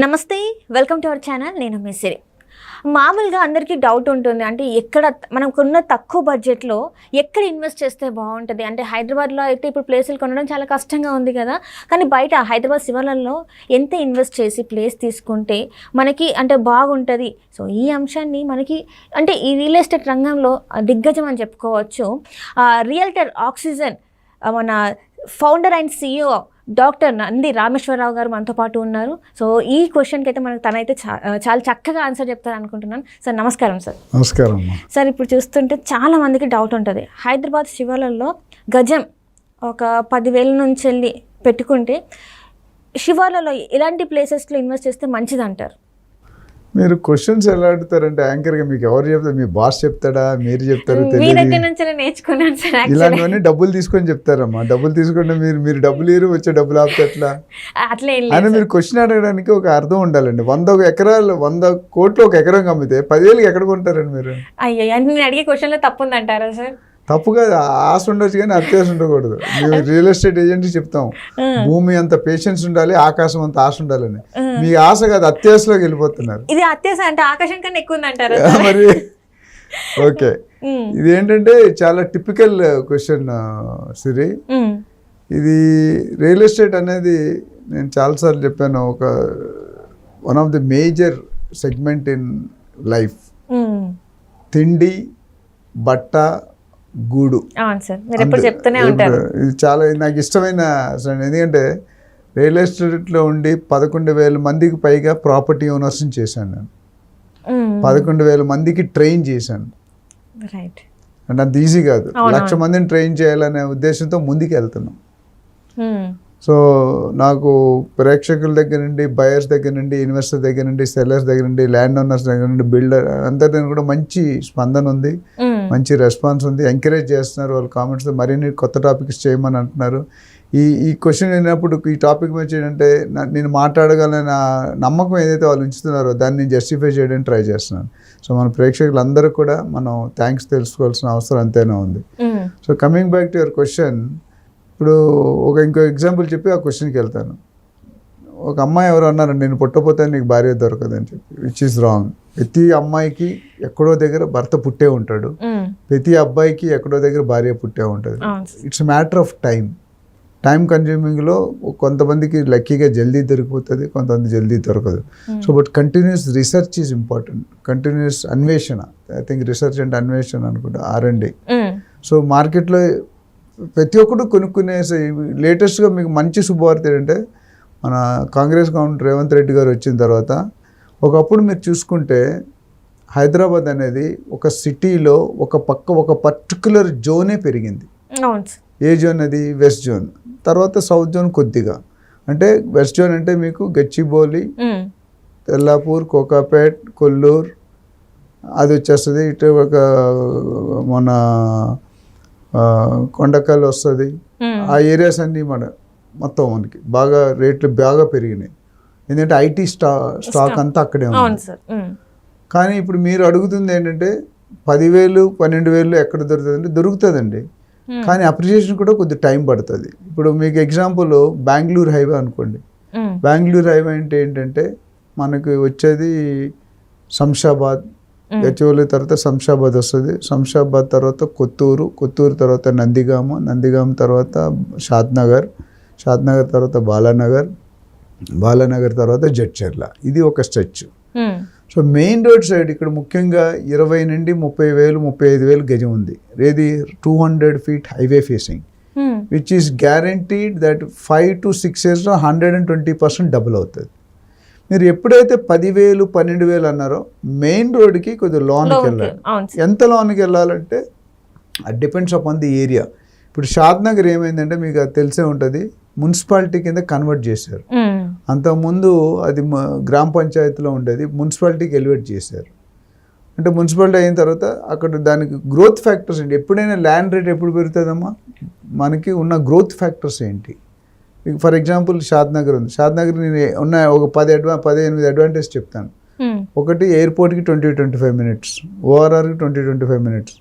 నమస్తే, welcome to our channel. నేను మిసిరి. మామూలుగా అందరికీ డౌట్ ఉంటుంది, అంటే ఎక్కడ మనకున్న తక్కువ బడ్జెట్లో ఎక్కడ ఇన్వెస్ట్ చేస్తే బాగుంటుంది. అంటే హైదరాబాద్లో అయితే ఇప్పుడు ప్లేసులు కొనడం చాలా కష్టంగా ఉంది కదా, కానీ బయట హైదరాబాద్ శివార్లలో ఎంత ఇన్వెస్ట్ చేసి ప్లేస్ తీసుకుంటే మనకి అంటే బాగుంటుంది. సో ఈ అంశాన్ని మనకి అంటే ఈ రియల్ ఎస్టేట్ రంగంలో దిగ్గజం అని చెప్పుకోవచ్చు. రియల్టర్ ఆక్సిజన్ మన founder and CEO doctor Nandi Rameshwar Rao గారు మనతో పాటు ఉన్నారు. సో ఈ క్వశ్చన్కి అయితే మనకు తనైతే చాలా చక్కగా ఆన్సర్ చెప్తారు అనుకుంటున్నాను. సార్ నమస్కారం. సార్ నమస్కారం. సార్ ఇప్పుడు చూస్తుంటే చాలా మందికి డౌట్ ఉంటుంది, హైదరాబాద్ శివార్లలో గజం ఒక 10,000 నుంచి వెళ్ళి పెట్టుకుంటే శివార్లలో ఎలాంటి ప్లేసెస్లో ఇన్వెస్ట్ చేస్తే మంచిది అంటారు? మీరు క్వశ్చన్స్ ఎలా అడుగుతారంటే యాంకర్గా మీకు ఎవరు చెప్తారు? మీ బాస్ చెప్తాడా, మీరు చెప్తారు? మీ దగ్గర నుంచి నేర్చుకున్నాను సార్. ఇలాంటివన్నీ డబ్బులు తీసుకొని చెప్తారమ్మా. డబ్బులు తీసుకుంటే మీరు డబ్బులు ఇరు, వచ్చే డబ్బులు ఆపితే ఎట్లా? అట్లా అని మీరు క్వశ్చన్ అడగడానికి ఒక అర్థం ఉండాలండి. 100 ఎకరాలు 100 కోట్లు ఒక ఎకరం అమ్మితే 10,000 ఎక్కడ కొంటారండి మీరు? అయ్యో, నేను అడిగే క్వశ్చన్లో తప్పు ఉందంటారా సార్? తప్పు కాదు, ఆశ ఉండొచ్చు కానీ అత్యాశ ఉండకూడదు. మేము రియల్ ఎస్టేట్ ఏజెంట్ చెప్తాం, భూమి అంత పేషెన్స్ ఉండాలి, ఆకాశం అంత ఆశ ఉండాలని. మీ ఆశ కాదు, అత్యాశలోకి వెళ్ళిపోతున్నారు. ఇది అత్యాశ అంటే ఆకాశం కన్నా ఎక్కువ ఉందంటారా మరి? ఓకే, ఇది ఏంటంటే చాలా టిపికల్ క్వశ్చన్ సిరి. ఇది రియల్ ఎస్టేట్ అనేది నేను చాలాసార్లు చెప్పాను, ఒక one of the major segment in life. తిండి, బట్ట, గూడు. ఇది చాలా నాకు ఇష్టమైన, ఎందుకంటే రియల్ ఎస్టేట్లో ఉండి 11,000 మందికి పైగా ప్రాపర్టీ ఓనర్స్ని చేశాను నేను. 11,000 మందికి ట్రైన్ చేశాను. అంటే అంత ఈజీ కాదు, 1,00,000 మందిని ట్రైన్ చేయాలనే ఉద్దేశంతో ముందుకు వెళ్తున్నాం. సో నాకు ప్రేక్షకుల దగ్గర నుండి, బయర్స్ దగ్గర నుండి, ఇన్వెస్టర్ దగ్గర నుండి, సెల్లర్స్ దగ్గర నుండి, ల్యాండ్ ఓనర్స్ దగ్గర నుండి, బిల్డర్ అందరి కూడా మంచి స్పందన ఉంది, మంచి రెస్పాన్స్ ఉంది. ఎంకరేజ్ చేస్తున్నారు వాళ్ళు కామెంట్స్, మరిన్ని కొత్త టాపిక్స్ చేయమని అంటున్నారు. ఈ క్వశ్చన్ విన్నప్పుడు ఈ టాపిక్ మంచి ఏంటంటే నేను మాట్లాడగలన నమ్మకం ఏదైతే వాళ్ళు ఉంచుతున్నారో దాన్ని నేను జస్టిఫై చేయడానికి ట్రై చేస్తున్నాను. సో మన ప్రేక్షకులందరూ కూడా మనం థ్యాంక్స్ తెలుసుకోవాల్సిన అవసరం అంతేనా ఉంది. So coming back to your question, ఇప్పుడు ఇంకో ఎగ్జాంపుల్ చెప్పి ఆ క్వశ్చన్కి వెళ్తాను. ఒక అమ్మాయి ఎవరు అన్నారండి, నేను పుట్టపోతే నీకు భార్య దొరకదని చెప్పి, విచ్ ఈస్ రాంగ్. ప్రతి అమ్మాయికి ఎక్కడో దగ్గర భర్త పుట్టే ఉంటాడు, ప్రతి అబ్బాయికి ఎక్కడో దగ్గర భార్య పుట్టే ఉంటుంది. ఇట్స్ మ్యాటర్ ఆఫ్ టైం కన్జ్యూమింగ్లో కొంతమందికి లక్కీగా జల్దీ దొరికిపోతుంది, కొంతమంది జల్దీ దొరకదు. So but continuous research is important, continuous అన్వేషణ. ఐ థింక్ రీసెర్చ్ అండ్ అన్వేషణ అనుకుంటా, R&D. సో మార్కెట్లో ప్రతి ఒక్కరు కొనుక్కునే లేటెస్ట్గా మీకు మంచి శుభవార్త ఏంటంటే, మన కాంగ్రెస్ గవర్నమెంట్ రేవంత్ రెడ్డి గారు వచ్చిన తర్వాత ఒకప్పుడు మీరు చూసుకుంటే హైదరాబాద్ అనేది ఒక సిటీలో ఒక పర్టికులర్ జోనే పెరిగింది. ఏ జోన్ అది? West zone. తర్వాత సౌత్ జోన్ కొద్దిగా. అంటే వెస్ట్ జోన్ అంటే మీకు గచ్చిబౌలి, తెల్లాపూర్, కోకాపేట్, కొల్లూరు అది వచ్చేస్తుంది. ఇటు ఒక మన కొండకల్ వస్తుంది. ఆ ఏరియాస్ అన్నీ మొత్తం మనకి బాగా రేట్లు బాగా పెరిగినాయి, ఎందుకంటే IT స్టాక్ అంతా అక్కడే ఉంది. కానీ ఇప్పుడు మీరు అడుగుతుంది ఏంటంటే 10,000 12,000 ఎక్కడ దొరుకుతుంది అంటే దొరుకుతుందండి, కానీ అప్రిషియేషన్ కూడా కొద్ది టైం పడుతుంది. ఇప్పుడు మీకు ఎగ్జాంపుల్ బెంగళూరు హైవే అనుకోండి. బెంగళూరు హైవే అంటే ఏంటంటే మనకి వచ్చేది శంషాబాద్, గచ్చిబౌలి తర్వాత శంషాబాద్ వస్తుంది, శంషాబాద్ తర్వాత కొత్తూరు తర్వాత నందిగామ తర్వాత షాద్నగర్ తర్వాత బాలానగర్ తర్వాత జడ్చర్ల. ఇది ఒక stretch. So main road side ఇక్కడ ముఖ్యంగా 20 నుండి 30,000 35,000 గజం ఉంది. ఏది? 200 feet highway facing, which is guaranteed that 5 to 6 yearsలో 120% double అవుతుంది. మీరు ఎప్పుడైతే 10,000 12,000 అన్నారో మెయిన్ రోడ్కి కొద్దిగా లోన్కి వెళ్ళాలి. ఎంత లోన్కి వెళ్ళాలంటే అది డిపెండ్స్ అపాన్ ది ఏరియా. ఇప్పుడు షాద్నగర్ ఏమైందంటే మీకు అది తెలిసే ఉంటుంది, మున్సిపాలిటీ కింద కన్వర్ట్ చేశారు. అంతకుముందు అది గ్రామ పంచాయతీలో ఉండేది, మున్సిపాలిటీకి ఎలివేట్ చేశారు. అంటే మున్సిపాలిటీ అయిన తర్వాత అక్కడ దానికి గ్రోత్ ఫ్యాక్టర్స్ ఏంటి? ఎప్పుడైనా ల్యాండ్ రేట్ ఎప్పుడు పెరుగుతుందమ్మా? మనకి ఉన్న గ్రోత్ ఫ్యాక్టర్స్ ఏంటి? ఫర్ ఎగ్జాంపుల్ షాద్నగర్ ఉంది. షాద్నగర్ నేను ఉన్న ఒక 18 అడ్వాంటేజ్ చెప్తాను. ఒకటి, ఎయిర్పోర్ట్కి 20-25 minutes, ORRకి 20-25 minutes,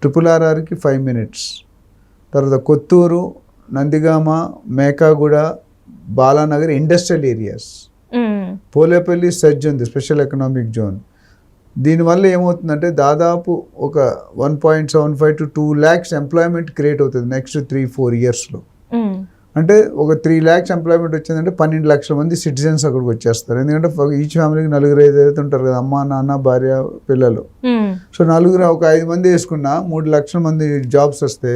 RRRకి 5 minutes. తర్వాత Kothur, Nandigama, Mekaguda, Balanagar industrial areas Polepally SEZ ఉంది, స్పెషల్ ఎకనామిక్ జోన్. దీనివల్ల ఏమవుతుందంటే దాదాపు ఒక 1.75 to 2 lakhs ఎంప్లాయ్మెంట్ క్రియేట్ అవుతుంది నెక్స్ట్ 3-4 yearsలో. అంటే ఒక 3 lakhs ఎంప్లాయ్మెంట్ వచ్చిందంటే 12 లక్షల మంది సిటిజన్స్ అక్కడికి వచ్చేస్తారు. ఎందుకంటే ఈచ్ ఫ్యామిలీకి 4-5 అయితే ఉంటారు కదా, అమ్మ నాన్న భార్య పిల్లలు. సో 4 ఒక 5 మంది వేసుకున్నా 3 లక్షల మంది జాబ్స్ వస్తే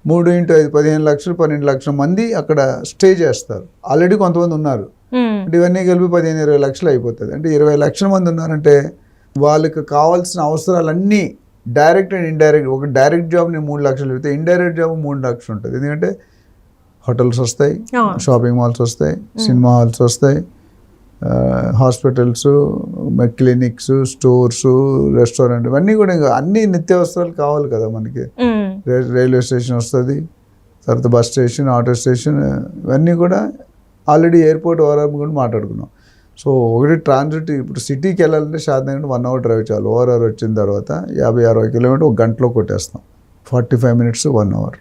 3 × 5 15 లక్షలు, 12 లక్షల మంది అక్కడ స్టే చేస్తారు. ఆల్రెడీ కొంతమంది ఉన్నారు అంటే ఇవన్నీ కలిపి 15-20 లక్షలు అయిపోతుంది. అంటే 20 లక్షల మంది ఉన్నారంటే వాళ్ళకి కావాల్సిన అవసరాలన్నీ డైరెక్ట్ అండ్ ఇండైరెక్ట్. ఒక డైరెక్ట్ జాబ్ని 3 లక్షలు పెడితే ఇండైరెక్ట్ జాబ్ 3 లక్షలు ఉంటుంది. ఎందుకంటే హోటల్స్ వస్తాయి, షాపింగ్ మాల్స్ వస్తాయి, సినిమా హాల్స్ వస్తాయి, హాస్పిటల్స్, క్లినిక్స్, స్టోర్స్, రెస్టారెంట్, ఇవన్నీ కూడా అన్ని నిత్యావసరాలు కావాలి కదా మనకి. రైల్వే స్టేషన్ వస్తుంది, తర్వాత బస్ స్టేషన్, ఆటో స్టేషన్, ఇవన్నీ కూడా ఆల్రెడీ ఎయిర్పోర్ట్ ఓఆర్ఆర్ కూడా మాట్లాడుకున్నాం. సో ఒకటి ట్రాన్సిట్, ఇప్పుడు సిటీకి వెళ్ళాలంటే శాతం 1 hour డ్రైవ్ చాలు. ఓఆర్ఆర్ వచ్చిన తర్వాత 50-60 కిలోమీటర్ 1 గంటలో కొట్టేస్తాం. 45 minutes 1 hour.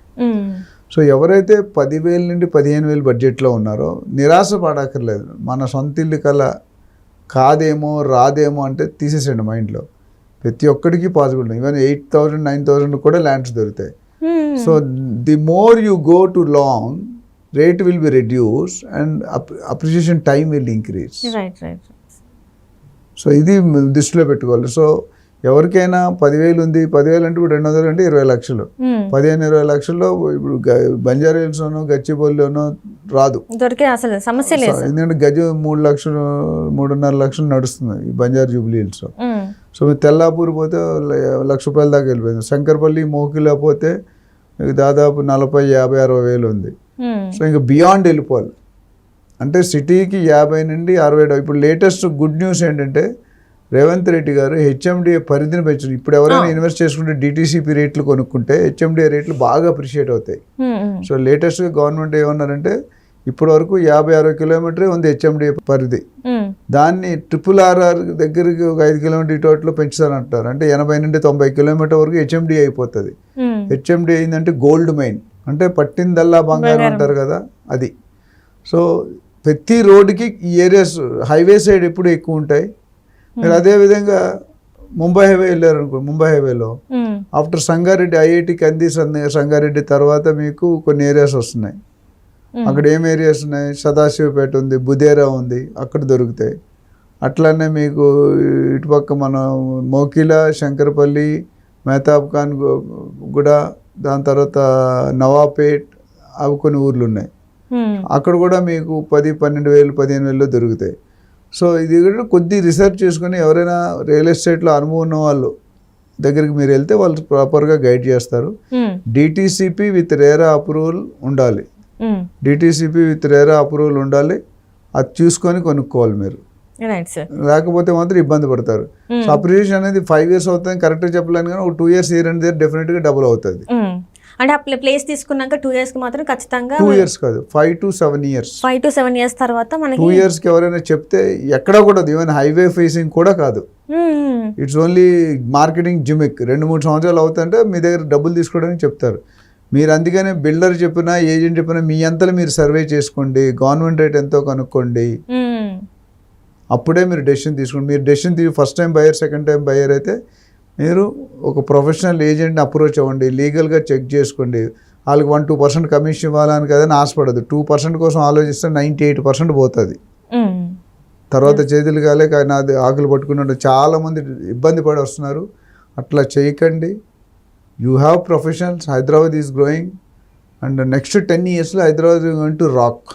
సో ఎవరైతే 10,000 నుండి 15,000 బడ్జెట్లో ఉన్నారో నిరాశ పడక్కర్లేదు. మన సొంత ఇల్లు కల కాదేమో రాదేమో అంటే తీసేసండి మైండ్లో. ప్రతి ఒక్కడికి పాసిబుల్. ఈవెన్ 8,000, 9,000 కూడా ల్యాండ్స్ దొరుకుతాయి. So the more you go to long, rate will be reduce and appreciation time will increase. So ఇది దృష్టిలో పెట్టుకోవాలి. సో ఎవరికైనా 10,000 ఉంది, 10,000 అంటే ఇప్పుడు 200 అంటే 20 లక్షలు, 15-20 లక్షల్లో ఇప్పుడు బంజారా హిల్స్లోనో గచ్చిబౌలిలోనో రాదు, దొరికే అసలు సమస్య లేదు. ఎందుకంటే గజం 3 లక్షలు 3.5 లక్షలు నడుస్తుంది ఈ బంజారా జూబ్లీ హిల్స్లో. సో మీరు తెల్లాపూర్ పోతే ₹1,00,000 దాకా వెళ్ళిపోయింది. శంకర్పల్లి, మోకిలా పోతే దాదాపు 40,000-50,000-60,000 వేలు ఉంది. సో ఇంకా బియాండ్ వెళ్ళిపోవాలి. అంటే సిటీకి 50 నుండి 60. ఇప్పుడు లేటెస్ట్ గుడ్ న్యూస్ ఏంటంటే రేవంత్ రెడ్డి గారు హెచ్ఎండిఏ పరిధిని పెంచారు. ఇప్పుడు ఎవరైనా ఇన్వెస్ట్ చేసుకుంటే డిటీసీపీ రేట్లు కొనుక్కుంటే హెచ్ఎండిఏ రేట్లు బాగా అప్రిషియేట్ అవుతాయి. సో లేటెస్ట్గా గవర్నమెంట్ ఏమన్నారంటే ఇప్పటి వరకు 50-60 కిలోమీటరే ఉంది హెచ్ఎండిఏ పరిధి. దాన్ని RRR దగ్గరికి ఒక 5 కిలోమీటర్ ఇటువట్లో పెంచుతారంటారు. అంటే 80 నుండి 90 కిలోమీటర్ వరకు హెచ్ఎండిఏ అయిపోతుంది. హెచ్ఎండిఏ ఏంటంటే గోల్డ్ మైన్, అంటే పట్టిందల్లా బంగారం అంటారు కదా అది. సో ప్రతి రోడ్డుకి ఈ ఏరియాస్ హైవే సైడ్ ఎప్పుడు ఎక్కువ ఉంటాయి. మీరు అదేవిధంగా ముంబై హైవే వెళ్ళారు అనుకో, ముంబై హైవేలో ఆఫ్టర్ సంగారెడ్డి, ఐఐటి కంది సంగారెడ్డి తర్వాత మీకు కొన్ని ఏరియాస్ వస్తున్నాయి. అక్కడ ఏం ఏరియాస్ ఉన్నాయి? సదాశివపేట ఉంది, బుదేరా ఉంది, అక్కడ దొరుకుతాయి. అట్లనే మీకు ఇటుపక్క మన మోకిలా, శంకరపల్లి, మెహతాబ్ ఖాన్ కూడా, దాని తర్వాత నవాపేట్, అవి కొన్ని ఊర్లు ఉన్నాయి. అక్కడ కూడా మీకు 10-12,000, 15,000లో దొరుకుతాయి. సో ఇది కూడా కొద్ది రీసెర్చ్ చేసుకుని ఎవరైనా రియల్ ఎస్టేట్లో అనుభవం ఉన్న వాళ్ళు దగ్గరికి మీరు వెళ్తే వాళ్ళు ప్రాపర్గా గైడ్ చేస్తారు. డిటిసిపి విత్ రేరా అప్రూవల్ ఉండాలి. డిటిసిపి విత్ రేరా అప్రూవల్ ఉండాలి. అది చూసుకొని కొనుక్కోవాలి మీరు, లేకపోతే మాత్రం ఇబ్బంది పడతారు. సో అప్రిషియేషన్ అనేది 5 years అవుతుంది కరెక్ట్గా చెప్పలేను, కానీ ఒక 2 years here and there డెఫినెట్గా డబుల్ అవుతుంది. అంటే ఆ ప్లేస్ తీసుకున్నాక 2 years కి మాత్రం ఖచ్చితంగా, 2 years కాదు 5 to 7 years. 5 to 7 years తర్వాత మనకి 2 years కి ఎవరైనా చెప్తే ఎక్కడా కూడా, ఈవెన్ హైవే ఫేసింగ్ కూడా కాదు, ఇట్స్ ఓన్లీ మార్కెటింగ్ జిమిక్. 2-3 సంవత్సరాలు అవుతుంటే మీ దగ్గర డబ్బులు తీసుకోవడానికి చెప్తారు. మీరు అందుకనే బిల్డర్ చెప్పినా, ఏజెంట్ చెప్పినా మీ అంతలో మీరు సర్వే చేసుకోండి, గవర్నమెంట్ రేట్ ఎంతో కనుక్కోండి, అప్పుడే మీరు డెసిషన్ తీసుకోండి. మీరు decision first time buyer, second time buyer అయితే మీరు ఒక ప్రొఫెషనల్ ఏజెంట్ని అప్రోచ్ అవ్వండి, లీగల్గా చెక్ చేసుకోండి. వాళ్ళకి 1-2% కమిషన్ ఇవ్వాలని కదని ఆశపడదు. 2% కోసం ఆలోచిస్తే 98% పోతుంది. తర్వాత చేతులు కాలే కానీ అది ఆకులు పట్టుకున్నట్టు చాలామంది ఇబ్బంది పడి వస్తున్నారు. అట్లా చేయకండి. You have professionals. Hyderabad is growing and next 10 yearsలో హైదరాబాద్ గోయింగ్ టు రాక్.